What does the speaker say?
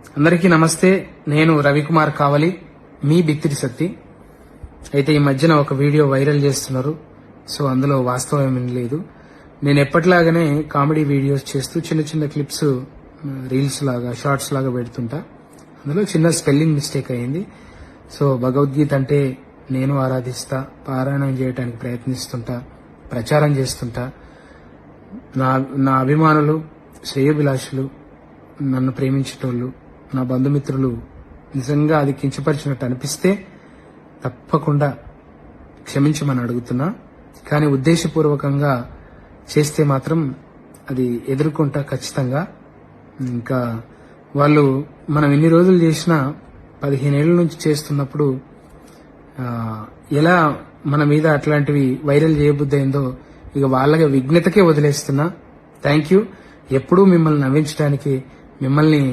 అందరికీ నమస్తే. నేను రవికుమార్ కావలి, మీ బిత్తిరి సత్తి. అయితే ఈ మధ్యన ఒక వీడియో వైరల్ చేస్తున్నారు. సో అందులో వాస్తవం ఏమీ లేదు. నేను ఎప్పటిలాగానే కామెడీ వీడియోస్ చేస్తూ చిన్న చిన్న క్లిప్స్ రీల్స్ లాగా షార్ట్స్ లాగా పెడుతుంటా. అందులో చిన్న స్పెల్లింగ్ మిస్టేక్ అయింది. సో భగవద్గీత అంటే నేను ఆరాధిస్తా, పారాయణం చేయడానికి ప్రయత్నిస్తుంటా, ప్రచారం చేస్తుంటా. నా అభిమానులు, శ్రేయోభిలాషులు, నన్ను ప్రేమించేటోళ్ళు, నా బంధుమిత్రులు నిజంగా అది కించపరిచినట్టు అనిపిస్తే తప్పకుండా క్షమించమని అడుగుతున్నా. కానీ ఉద్దేశపూర్వకంగా చేస్తే మాత్రం అది ఎదుర్కొంటా ఖచ్చితంగా. ఇంకా వాళ్ళు మనం ఎన్ని రోజులు చేసినా 15 ఏళ్ల నుంచి చేస్తున్నప్పుడు ఎలా మన మీద అట్లాంటివి వైరల్ చేయబుద్దయిందో ఇక వాళ్ళకి విఘ్నతకే వదిలేస్తున్నా. Thank you. ఎప్పుడూ మిమ్మల్ని నవ్వించడానికి, మిమ్మల్ని